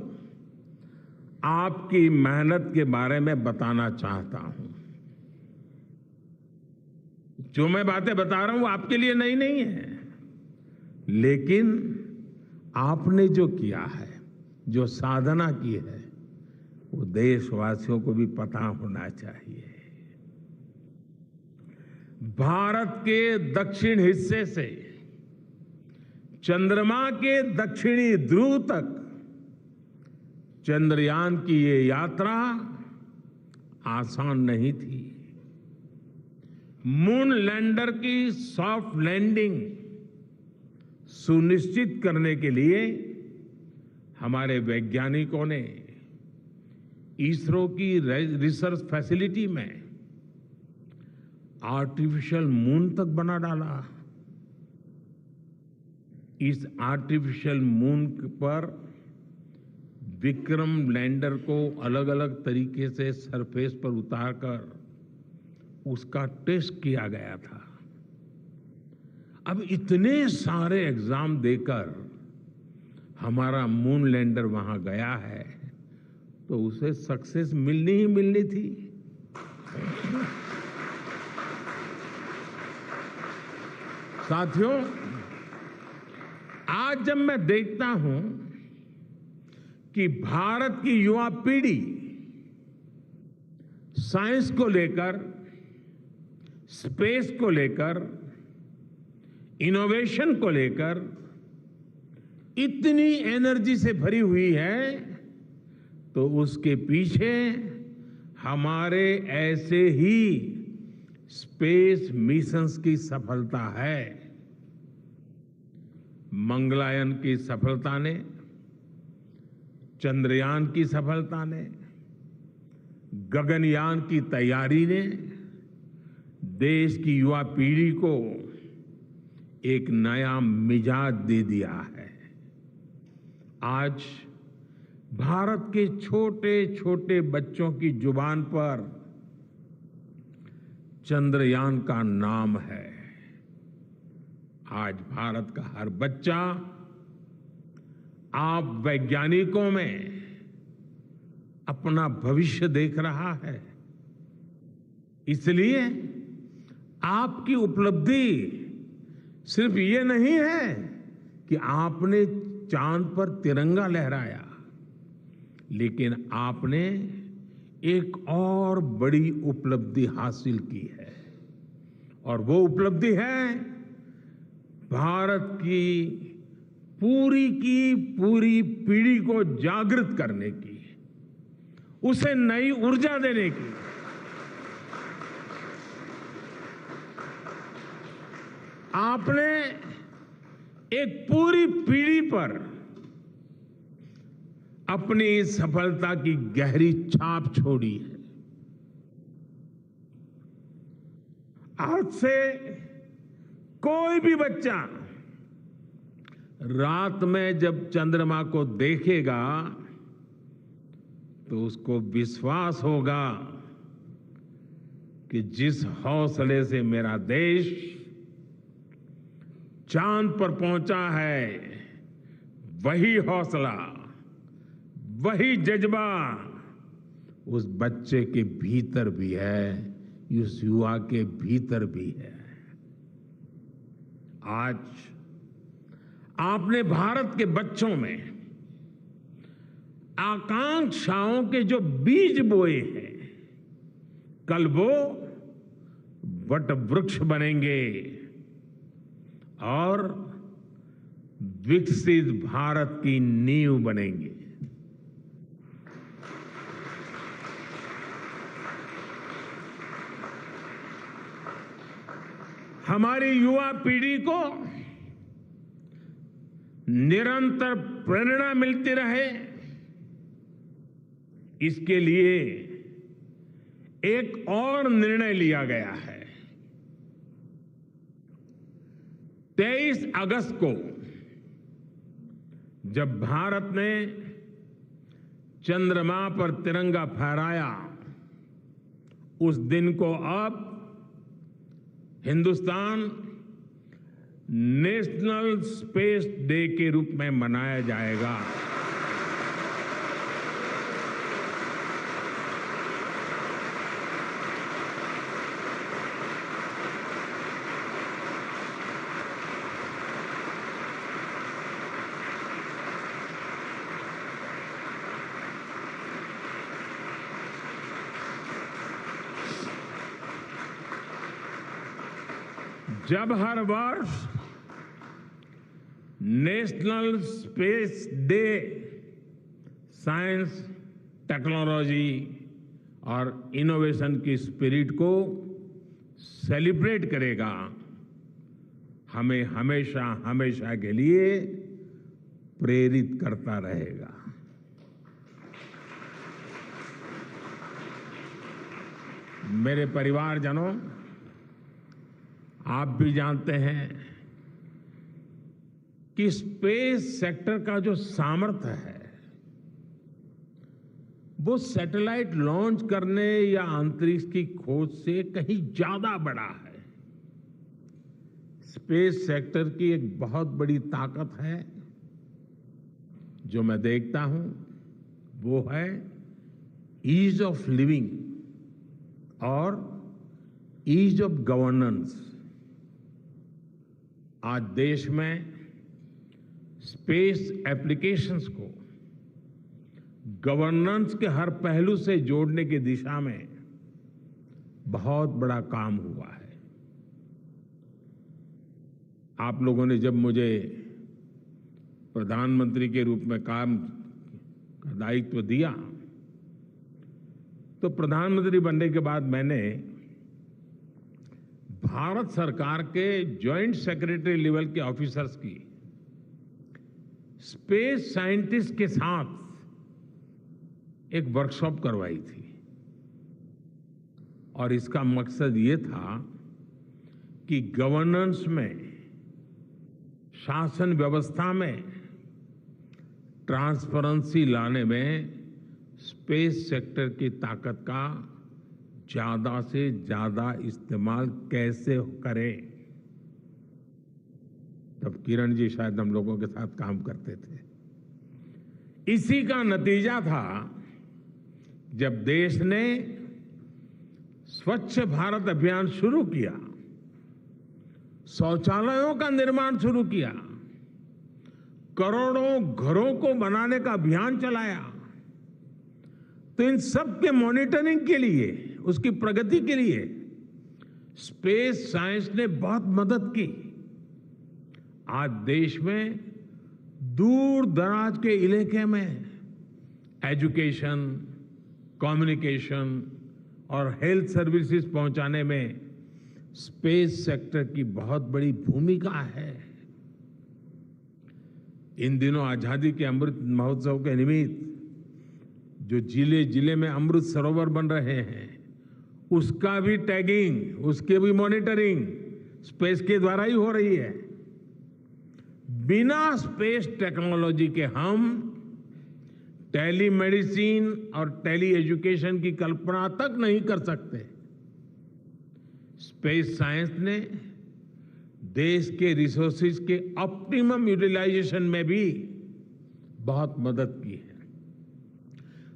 आपकी मेहनत के बारे में बताना चाहता हूं। जो मैं बातें बता रहा हूं वो आपके लिए नई नहीं है, लेकिन आपने जो किया है, जो साधना की है, वो देशवासियों को भी पता होना चाहिए। भारत के दक्षिण हिस्से से चंद्रमा के दक्षिणी ध्रुव तक चंद्रयान की ये यात्रा आसान नहीं थी। मून लैंडर की सॉफ्ट लैंडिंग सुनिश्चित करने के लिए हमारे वैज्ञानिकों ने इसरो की रिसर्च फैसिलिटी में आर्टिफिशियल मून तक बना डाला। इस आर्टिफिशियल मून पर विक्रम लैंडर को अलग अलग तरीके से सरफेस पर उतारकर उसका टेस्ट किया गया था। अब इतने सारे एग्जाम देकर हमारा मून लैंडर वहां गया है तो उसे सक्सेस मिलनी ही मिलनी थी। साथियों, आज जब मैं देखता हूं कि भारत की युवा पीढ़ी साइंस को लेकर, स्पेस को लेकर, इनोवेशन को लेकर इतनी एनर्जी से भरी हुई है, तो उसके पीछे हमारे ऐसे ही स्पेस मिशंस की सफलता है। मंगलयान की सफलता ने, चंद्रयान की सफलता ने, गगनयान की तैयारी ने देश की युवा पीढ़ी को एक नया मिजाज दे दिया है। आज भारत के छोटे छोटे बच्चों की जुबान पर चंद्रयान का नाम है। आज भारत का हर बच्चा आप वैज्ञानिकों में अपना भविष्य देख रहा है। इसलिए आपकी उपलब्धि सिर्फ ये नहीं है कि आपने चांद पर तिरंगा लहराया, लेकिन आपने एक और बड़ी उपलब्धि हासिल की है, और वो उपलब्धि है भारत की पूरी पीढ़ी को जागृत करने की, उसे नई ऊर्जा देने की। आपने एक पूरी पीढ़ी पर अपनी इस सफलता की गहरी छाप छोड़ी है। आज से कोई भी बच्चा रात में जब चंद्रमा को देखेगा तो उसको विश्वास होगा कि जिस हौसले से मेरा देश चांद पर पहुंचा है, वही हौसला, वही जज्बा उस बच्चे के भीतर भी है, उस युवा के भीतर भी है। आज आपने भारत के बच्चों में आकांक्षाओं के जो बीज बोए हैं, कल वो वट वृक्ष बनेंगे और विकसित भारत की नींव बनेंगे। हमारी युवा पीढ़ी को निरंतर प्रेरणा मिलती रहे, इसके लिए एक और निर्णय लिया गया है। 23 अगस्त को जब भारत ने चंद्रमा पर तिरंगा फहराया, उस दिन को अब हिंदुस्तान नेशनल स्पेस डे के रूप में मनाया जाएगा। जब हर वर्ष national space day science, technology और इनोवेशन की स्पिरिट को सेलिब्रेट करेगा, हमें हमेशा हमेशा के लिए प्रेरित करता रहेगा। मेरे परिवारजनों, आप भी जानते हैं कि स्पेस सेक्टर का जो सामर्थ्य है, वो सैटेलाइट लॉन्च करने या अंतरिक्ष की खोज से कहीं ज्यादा बड़ा है। स्पेस सेक्टर की एक बहुत बड़ी ताकत है जो मैं देखता हूं वो है ईज ऑफ लिविंग और ईज ऑफ गवर्नेंस। आज देश में स्पेस एप्लीकेशंस को गवर्नेंस के हर पहलू से जोड़ने की दिशा में बहुत बड़ा काम हुआ है। आप लोगों ने जब मुझे प्रधानमंत्री के रूप में काम का दायित्व दिया तो प्रधानमंत्री बनने के बाद मैंने भारत सरकार के जॉइंट सेक्रेटरी लेवल के ऑफिसर्स की स्पेस साइंटिस्ट के साथ एक वर्कशॉप करवाई थी और इसका मकसद ये था कि गवर्नेंस में, शासन व्यवस्था में ट्रांसपेरेंसी लाने में स्पेस सेक्टर की ताकत का ज्यादा से ज्यादा इस्तेमाल कैसे करें। तब किरण जी शायद हम लोगों के साथ काम करते थे। इसी का नतीजा था जब देश ने स्वच्छ भारत अभियान शुरू किया, शौचालयों का निर्माण शुरू किया, करोड़ों घरों को बनाने का अभियान चलाया। तो इन सब के मॉनिटरिंग के लिए, उसकी प्रगति के लिए स्पेस साइंस ने बहुत मदद की। आज देश में दूर दराज के इलाके में एजुकेशन, कम्युनिकेशन और हेल्थ सर्विसेज पहुंचाने में स्पेस सेक्टर की बहुत बड़ी भूमिका है। इन दिनों आजादी के अमृत महोत्सव के निमित्त जो जिले जिले में अमृत सरोवर बन रहे हैं, उसका भी टैगिंग, उसके भी मॉनिटरिंग स्पेस के द्वारा ही हो रही है। बिना स्पेस टेक्नोलॉजी के हम टेलीमेडिसिन और टेली एजुकेशन की कल्पना तक नहीं कर सकते। स्पेस साइंस ने देश के रिसोर्सेज के ऑप्टिमम यूटिलाइजेशन में भी बहुत मदद की है।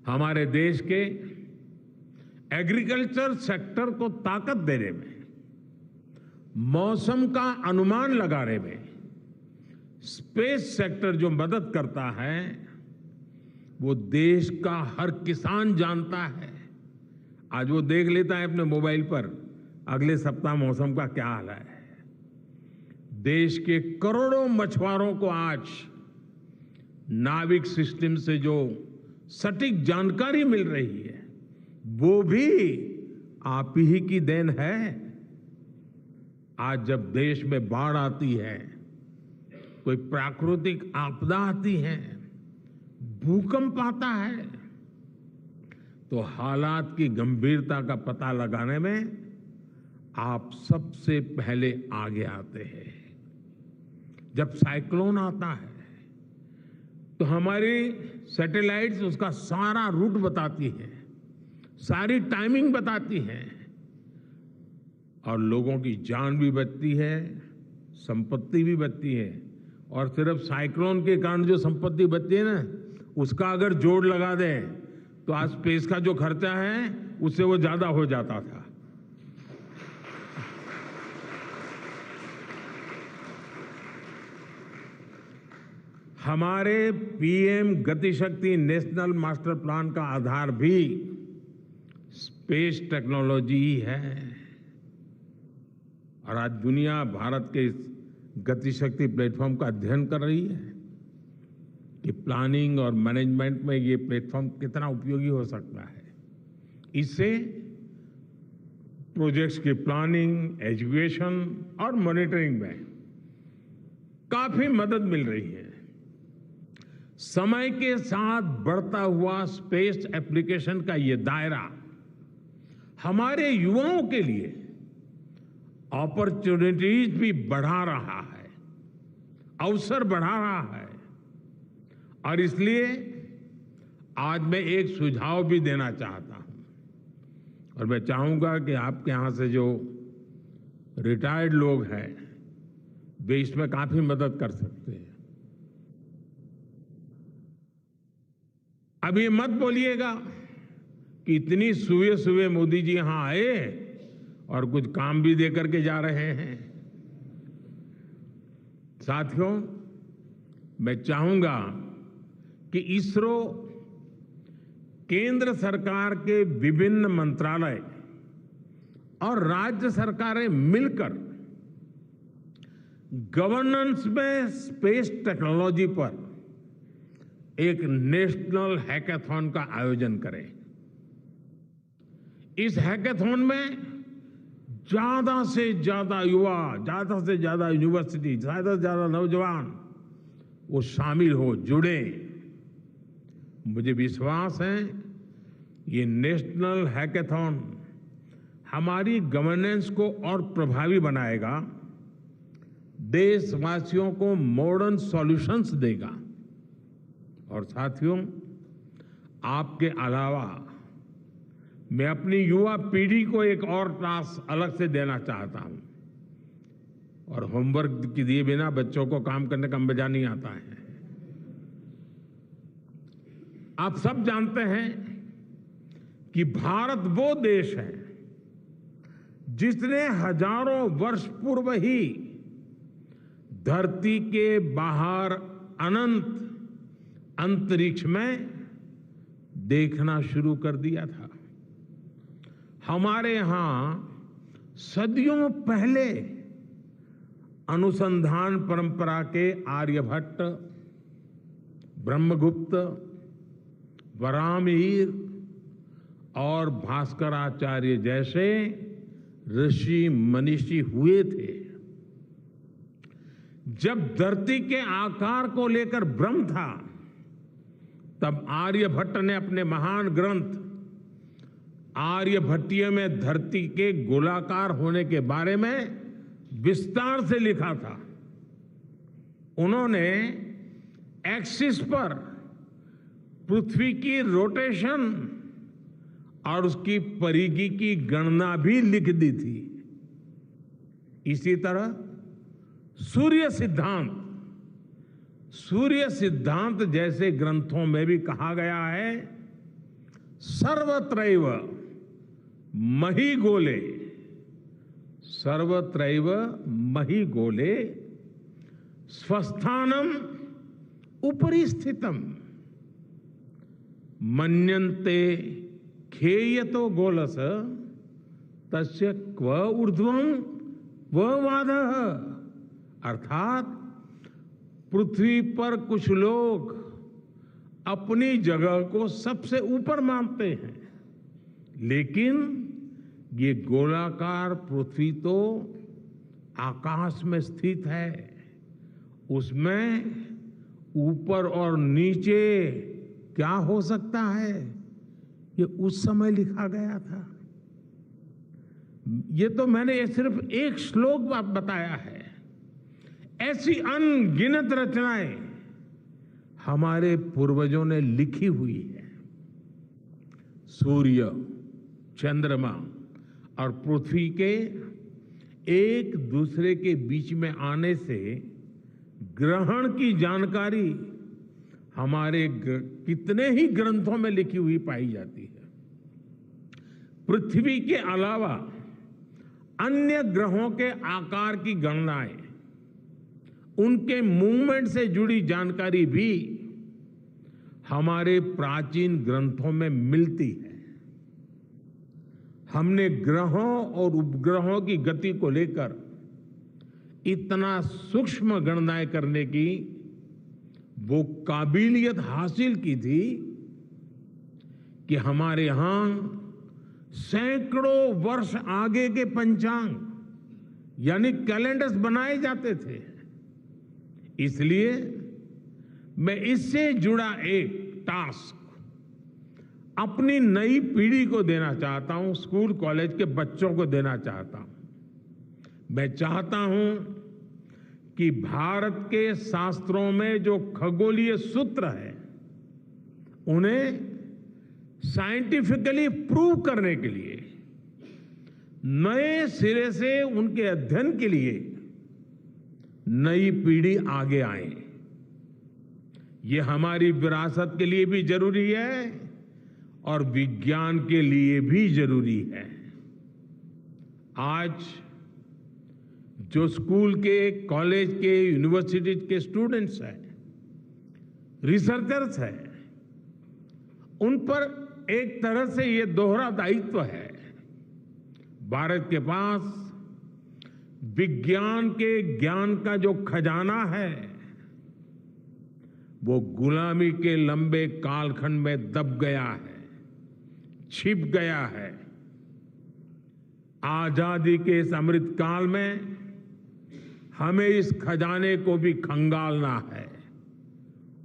हमारे देश के एग्रीकल्चर सेक्टर को ताकत देने में, मौसम का अनुमान लगाने में स्पेस सेक्टर जो मदद करता है वो देश का हर किसान जानता है। आज वो देख लेता है अपने मोबाइल पर अगले सप्ताह मौसम का क्या हाल है। देश के करोड़ों मछुआरों को आज नाविक सिस्टम से जो सटीक जानकारी मिल रही है वो भी आप ही की देन है। आज जब देश में बाढ़ आती है, कोई प्राकृतिक आपदा आती है, भूकंप आता है, तो हालात की गंभीरता का पता लगाने में आप सबसे पहले आगे आते हैं। जब साइक्लोन आता है तो हमारी सैटेलाइट्स उसका सारा रूट बताती हैं, सारी टाइमिंग बताती हैं और लोगों की जान भी बचती है, संपत्ति भी बचती है। और सिर्फ साइक्लोन के कारण जो संपत्ति बचती है ना, उसका अगर जोड़ लगा दें तो आज स्पेस का जो खर्चा है उससे वो ज्यादा हो जाता था। हमारे PM Gatishakti national master plan का आधार भी स्पेस टेक्नोलॉजी ही है। और आज दुनिया भारत के इस गतिशक्ति प्लेटफॉर्म का अध्ययन कर रही है कि प्लानिंग और मैनेजमेंट में ये प्लेटफॉर्म कितना उपयोगी हो सकता है। इससे प्रोजेक्ट्स की प्लानिंग, एजुकेशन और मॉनिटरिंग में काफी मदद मिल रही है। समय के साथ बढ़ता हुआ स्पेस एप्लीकेशन का ये दायरा हमारे युवाओं के लिए अपॉर्चुनिटीज भी बढ़ा रहा है, अवसर बढ़ा रहा है। और इसलिए आज मैं एक सुझाव भी देना चाहता हूं और मैं चाहूंगा कि आपके यहां से जो रिटायर्ड लोग हैं वे इसमें काफी मदद कर सकते हैं। अब ये मत बोलिएगा कि इतनी सुबह सुबह मोदी जी यहां आए और कुछ काम भी दे करके जा रहे हैं। साथियों, मैं चाहूंगा कि इसरो केंद्र सरकार के विभिन्न मंत्रालय और राज्य सरकारें मिलकर गवर्नेंस में स्पेस टेक्नोलॉजी पर एक नेशनल हैकाथॉन का आयोजन करें। इस हैकाथॉन में ज्यादा से ज्यादा युवा, ज्यादा से ज्यादा यूनिवर्सिटी, ज्यादा से ज्यादा नौजवान वो शामिल हो, जुड़े। मुझे विश्वास है ये नेशनल हैकाथॉन हमारी गवर्नेंस को और प्रभावी बनाएगा, देशवासियों को मॉडर्न सॉल्यूशंस देगा। और साथियों, आपके अलावा मैं अपनी युवा पीढ़ी को एक और टास्क अलग से देना चाहता हूं। और होमवर्क के दिए बिना बच्चों को काम करने का मजा नहीं आता है। आप सब जानते हैं कि भारत वो देश है जिसने हजारों वर्ष पूर्व ही धरती के बाहर अनंत अंतरिक्ष में देखना शुरू कर दिया था। हमारे यहां सदियों पहले अनुसंधान परंपरा के आर्यभट्ट, ब्रह्मगुप्त, वराहमिहिर और भास्कराचार्य जैसे ऋषि मनीषी हुए थे। जब धरती के आकार को लेकर भ्रम था, तब आर्यभट्ट ने अपने महान ग्रंथ आर्यभट्टीय में धरती के गोलाकार होने के बारे में विस्तार से लिखा था। उन्होंने एक्सिस पर पृथ्वी की रोटेशन और उसकी परिधि की गणना भी लिख दी थी। इसी तरह सूर्य सिद्धांत जैसे ग्रंथों में भी कहा गया है, सर्वत्रैव महिगोले, सर्वत्रैव महिगोले स्वस्थानम उपरि स्थितम मन्यन्ते खेयतो गोलस तस्य क्व ऊर्ध्वं क्व वादः। अर्थात पृथ्वी पर कुछ लोग अपनी जगह को सबसे ऊपर मानते हैं, लेकिन ये गोलाकार पृथ्वी तो आकाश में स्थित है, उसमें ऊपर और नीचे क्या हो सकता है, ये उस समय लिखा गया था। ये तो मैंने सिर्फ एक श्लोक बताया है। ऐसी अनगिनत रचनाएं हमारे पूर्वजों ने लिखी हुई है। सूर्य, चंद्रमा और पृथ्वी के एक दूसरे के बीच में आने से ग्रहण की जानकारी हमारे कितने ही ग्रंथों में लिखी हुई पाई जाती है। पृथ्वी के अलावा अन्य ग्रहों के आकार की गणनाएं, उनके मूवमेंट से जुड़ी जानकारी भी हमारे प्राचीन ग्रंथों में मिलती है। हमने ग्रहों और उपग्रहों की गति को लेकर इतना सूक्ष्म गणनाएं करने की वो काबिलियत हासिल की थी कि हमारे यहां सैकड़ों वर्ष आगे के पंचांग यानी कैलेंडर्स बनाए जाते थे। इसलिए मैं इससे जुड़ा एक टास्क अपनी नई पीढ़ी को देना चाहता हूं, स्कूल कॉलेज के बच्चों को देना चाहता हूं। मैं चाहता हूं कि भारत के शास्त्रों में जो खगोलीय सूत्र है, उन्हें साइंटिफिकली प्रूव करने के लिए नए सिरे से उनके अध्ययन के लिए नई पीढ़ी आगे आए। ये हमारी विरासत के लिए भी जरूरी है और विज्ञान के लिए भी जरूरी है। आज जो स्कूल के, कॉलेज के, यूनिवर्सिटी के स्टूडेंट्स हैं, रिसर्चर्स हैं, उन पर एक तरह से ये दोहरा दायित्व है। भारत के पास विज्ञान के ज्ञान का जो खजाना है वो गुलामी के लंबे कालखंड में दब गया है, छिप गया है। आजादी के इस अमृत काल में हमें इस खजाने को भी खंगालना है,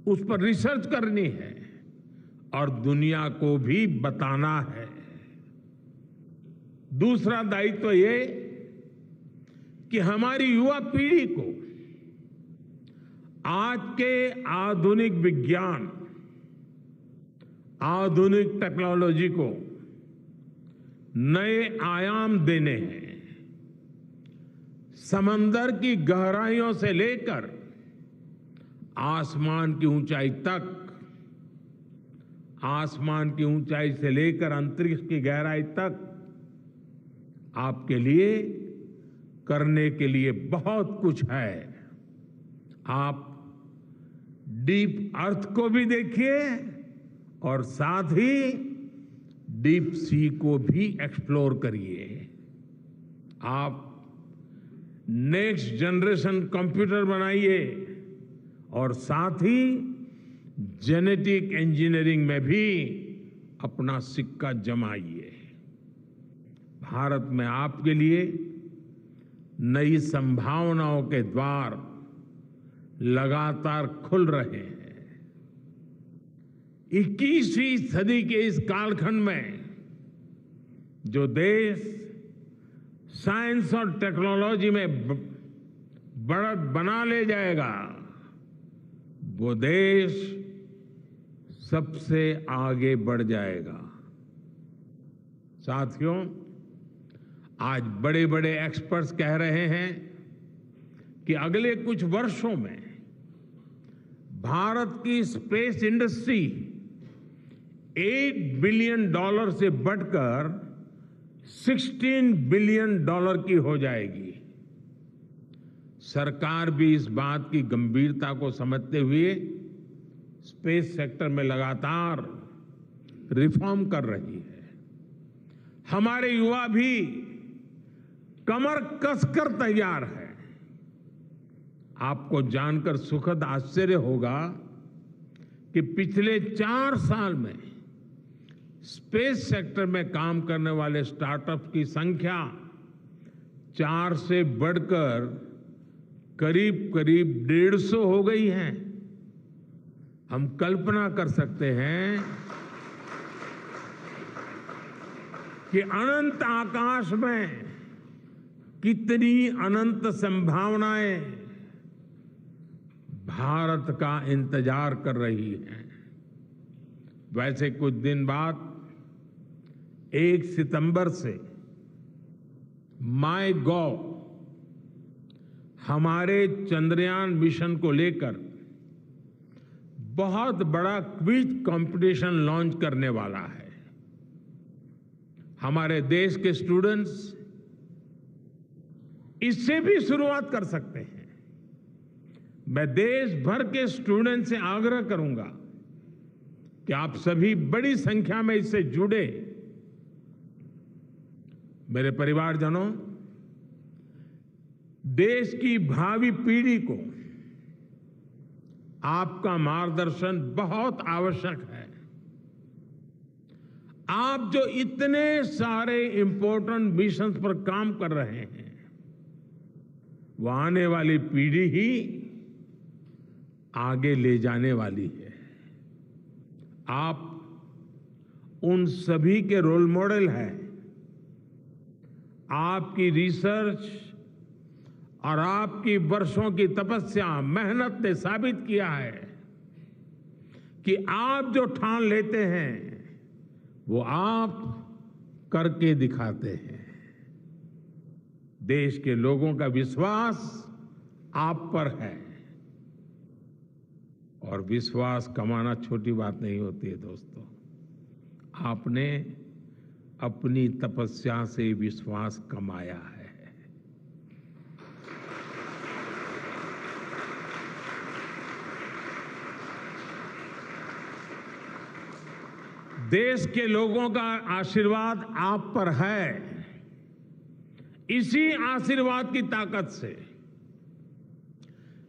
उस पर रिसर्च करनी है और दुनिया को भी बताना है। दूसरा दायित्व ये कि हमारी युवा पीढ़ी को आज के आधुनिक विज्ञान, आधुनिक टेक्नोलॉजी को नए आयाम देने हैं। समंदर की गहराइयों से लेकर आसमान की ऊंचाई तक, आसमान की ऊंचाई से लेकर अंतरिक्ष की गहराई तक आपके लिए करने के लिए बहुत कुछ है। आप डीप अर्थ को भी देखिए और साथ ही डीप सी को भी एक्सप्लोर करिए। आप नेक्स्ट जनरेशन कंप्यूटर बनाइए और साथ ही जेनेटिक इंजीनियरिंग में भी अपना सिक्का जमाइए। भारत में आपके लिए नई संभावनाओं के द्वार लगातार खुल रहे हैं। 21वीं सदी के इस कालखंड में जो देश साइंस और टेक्नोलॉजी में बढ़त बना ले जाएगा, वो देश सबसे आगे बढ़ जाएगा। साथियों, आज बड़े बड़े एक्सपर्ट्स कह रहे हैं कि अगले कुछ वर्षों में भारत की स्पेस इंडस्ट्री $8 बिलियन से बढ़कर $16 बिलियन की हो जाएगी। सरकार भी इस बात की गंभीरता को समझते हुए स्पेस सेक्टर में लगातार रिफॉर्म कर रही है। हमारे युवा भी कमर कसकर तैयार है। आपको जानकर सुखद आश्चर्य होगा कि पिछले 4 साल में स्पेस सेक्टर में काम करने वाले स्टार्टअप्स की संख्या 4 से बढ़कर करीब करीब 150 हो गई है। हम कल्पना कर सकते हैं कि अनंत आकाश में कितनी अनंत संभावनाएं भारत का इंतजार कर रही हैं। वैसे कुछ दिन बाद 1 सितंबर से MyGov हमारे चंद्रयान मिशन को लेकर बहुत बड़ा क्विज कंपटीशन लॉन्च करने वाला है। हमारे देश के स्टूडेंट्स इससे भी शुरुआत कर सकते हैं। मैं देश भर के स्टूडेंट से आग्रह करूंगा कि आप सभी बड़ी संख्या में इससे जुड़े। मेरे परिवारजनों, देश की भावी पीढ़ी को आपका मार्गदर्शन बहुत आवश्यक है। आप जो इतने सारे इंपॉर्टेंट मिशंस पर काम कर रहे हैं, वो आने वाली पीढ़ी ही आगे ले जाने वाली है। आप उन सभी के रोल मॉडल हैं। आपकी रिसर्च और आपकी वर्षों की तपस्या, मेहनत ने साबित किया है कि आप जो ठान लेते हैं वो आप करके दिखाते हैं। देश के लोगों का विश्वास आप पर है और विश्वास कमाना छोटी बात नहीं होती है दोस्तों। आपने अपनी तपस्या से विश्वास कमाया है। देश के लोगों का आशीर्वाद आप पर है। इसी आशीर्वाद की ताकत से,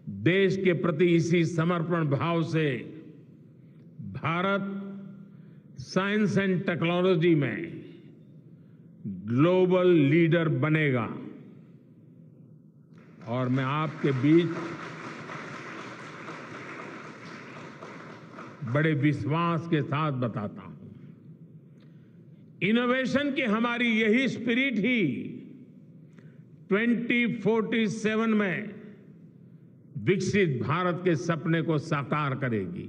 देश के प्रति इसी समर्पण भाव से भारत साइंस एंड टेक्नोलॉजी में ग्लोबल लीडर बनेगा। और मैं आपके बीच बड़े विश्वास के साथ बताता हूं, इनोवेशन की हमारी यही स्पिरिट ही 2047 में विकसित भारत के सपने को साकार करेगी।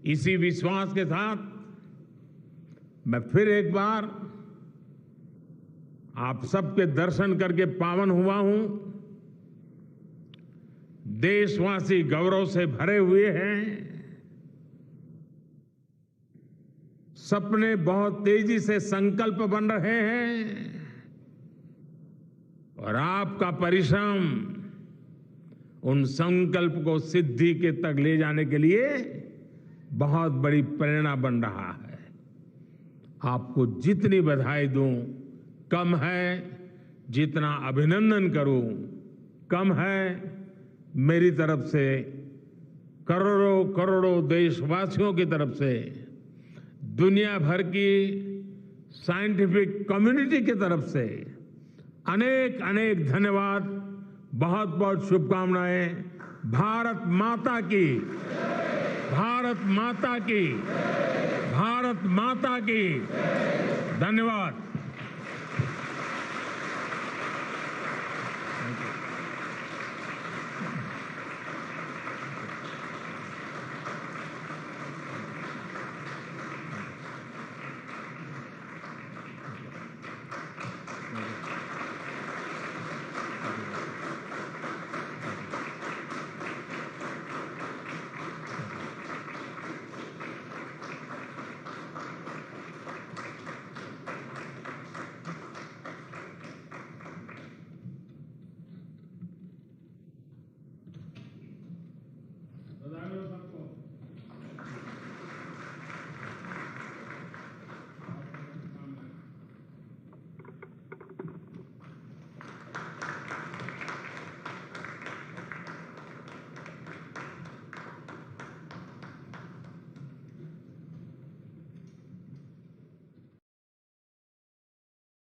इसी विश्वास के साथ मैं फिर एक बार आप सबके दर्शन करके पावन हुआ हूं। देशवासी गौरव से भरे हुए हैं। सपने बहुत तेजी से संकल्प बन रहे हैं और आपका परिश्रम उन संकल्प को सिद्धि के तक ले जाने के लिए बहुत बड़ी प्रेरणा बन रहा है। आपको जितनी बधाई दूं कम है, जितना अभिनंदन करूं कम है। मेरी तरफ से करोड़ों करोड़ों देशवासियों की तरफ से, दुनिया भर की साइंटिफिक कम्युनिटी की तरफ से अनेक अनेक धन्यवाद, बहुत बहुत शुभकामनाएं। भारत माता की, भारत माता की, भारत माता की। धन्यवाद।